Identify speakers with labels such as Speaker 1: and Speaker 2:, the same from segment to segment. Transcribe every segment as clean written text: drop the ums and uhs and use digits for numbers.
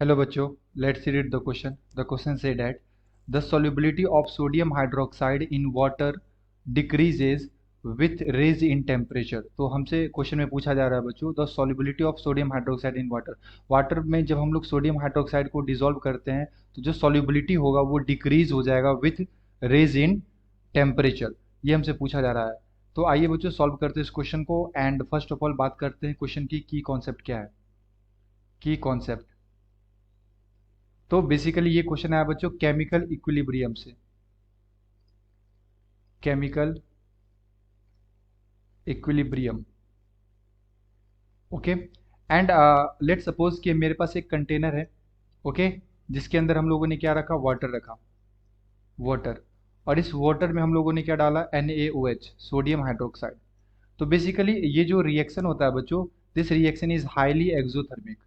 Speaker 1: Hello बच्चों, let's read the question. The question said that the solubility of sodium hydroxide in water decreases with raise in temperature. तो हमसे question में पूछा जा रहा है बच्चों, the solubility of sodium hydroxide in water. Water में जब हम लोग सोडियम हाइड्रोक्साइड को डिसॉल्व करते हैं तो जो solubility होगा वो डिक्रीज हो जाएगा विथ रेज इन टेम्परेचर. ये हमसे पूछा जा रहा है. तो आइए बच्चों सॉल्व करते हैं इस क्वेश्चन को. एंड फर्स्ट ऑफ ऑल बात करते हैं क्वेश्चन की कॉन्सेप्ट क्या है. की कॉन्सेप्ट. तो बेसिकली ये क्वेश्चन आया बच्चों केमिकल इक्विलिब्रियम से. Chemical equilibrium. Okay. And let suppose कि मेरे पास एक कंटेनर है. ओके. जिसके अंदर हम लोगों ने क्या रखा, वाटर रखा. वाटर. और इस वाटर में हम लोगों ने क्या डाला, NaOH, सोडियम हाइड्रोक्साइड. तो बेसिकली ये जो रिएक्शन होता है बच्चों, this reaction is highly exothermic.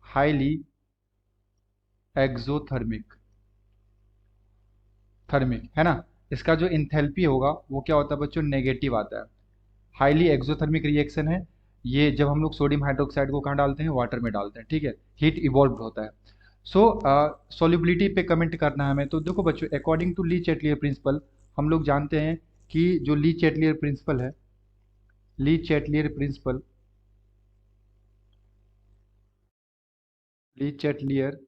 Speaker 1: Highly exothermic. Thermic है ना. इसका जो इंथैल्पी होगा वो क्या होता है बच्चों, नेगेटिव आता है. हाईली एक्सोथर्मिक रिएक्शन है ये. जब हम लोग सोडियम हाइड्रोक्साइड को कहाँ डालते हैं, वाटर में डालते हैं. ठीक है. हीट इवॉल्व होता है. सो सॉल्युबिलिटी पे कमेंट करना है हमें. तो देखो बच्चों, according to Le Chatelier principle हम लोग जानते हैं कि जो ली चैटलियर प्रिंसिपल है, Le Chatelier principle, Le Chatelier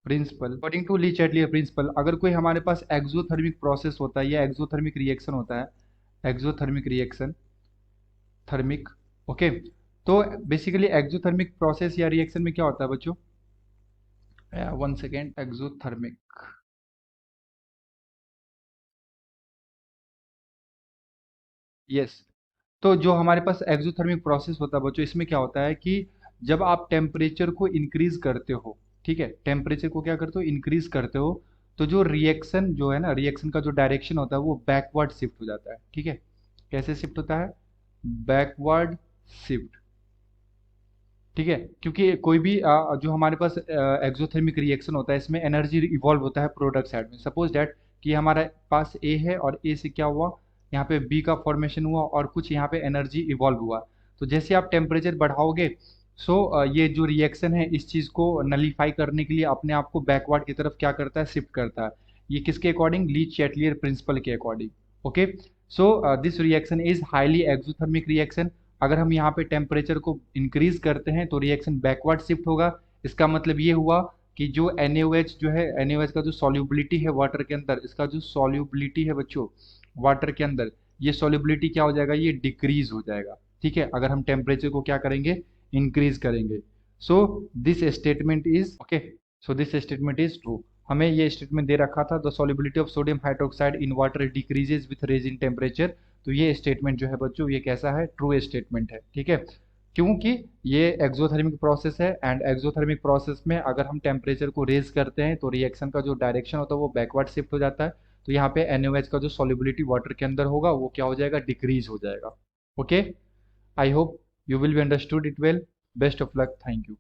Speaker 1: principle, according to Le Chatelier principle अगर कोई हमारे पास एक्सोथर्मिक प्रोसेस होता है या एक्सोथर्मिक रिएक्शन होता है, एक्सोथर्मिक रिएक्शन, थर्मिक. ओके. तो बेसिकली एक्सोथर्मिक प्रोसेस या रिएक्शन में क्या होता है बच्चों, वन सेकेंड, एक्सोथर्मिक. यस. तो जो हमारे पास एक्सोथर्मिक प्रोसेस होता है बच्चों, इसमें क्या होता है कि जब आप टेम्परेचर को इंक्रीज करते हो, ठीक है, टेम्परेचर को क्या करते हो, इंक्रीज करते हो, तो जो रिएक्शन जो है ना, रिएक्शन का जो डायरेक्शन होता है वो बैकवर्ड शिफ्ट हो जाता है. ठीक है. कैसे शिफ्ट होता है, बैकवर्ड शिफ्ट. ठीक है. क्योंकि कोई भी जो हमारे पास एक्सोथर्मिक रिएक्शन होता है इसमें एनर्जी इवॉल्व होता है प्रोडक्ट साइड में. सपोज दैट कि हमारे पास ए है और ए से क्या हुआ, यहाँ पे बी का फॉर्मेशन हुआ और कुछ यहाँ पे एनर्जी इवॉल्व हुआ. तो जैसे आप टेम्परेचर बढ़ाओगे, सो ये जो रिएक्शन है इस चीज़ को नलीफाई करने के लिए अपने आप को बैकवर्ड की तरफ क्या करता है, शिफ्ट करता है. ये किसके अकॉर्डिंग, ली चैटलियर प्रिंसिपल के according. Okay. So this reaction is highly exothermic reaction. अगर हम यहाँ पे टेम्परेचर को इंक्रीज करते हैं तो रिएक्शन बैकवर्ड शिफ्ट होगा. इसका मतलब ये हुआ कि जो NaOH जो है, NaOH का जो सॉल्युबिलिटी है वाटर के अंदर, इसका जो सॉल्युबिलिटी है बच्चों वाटर के अंदर, ये सॉल्युबिलिटी क्या हो जाएगा, ये डिक्रीज हो जाएगा. ठीक है. अगर हम टेम्परेचर को क्या करेंगे, इंक्रीज करेंगे. So this statement is okay. So this statement is true. हमें ये स्टेटमेंट दे रखा था, the solubility of sodium hydroxide in water decreases with rise in temperature. तो ये स्टेटमेंट जो है बच्चों ये कैसा है, ट्रू स्टेटमेंट है. ठीक है. क्योंकि ये एक्सोथर्मिक प्रोसेस है एंड एक्सोथर्मिक प्रोसेस में अगर हम टेम्परेचर को रेज करते हैं तो रिएक्शन का जो डायरेक्शन होता है वो बैकवर्ड शिफ्ट हो जाता है. तो यहाँ पे NaOH का जो सॉल्युबिलिटी वाटर के अंदर होगा वो क्या हो जाएगा, डिक्रीज हो जाएगा. Okay. I hope you will be understood it well. Best of luck. Thank you.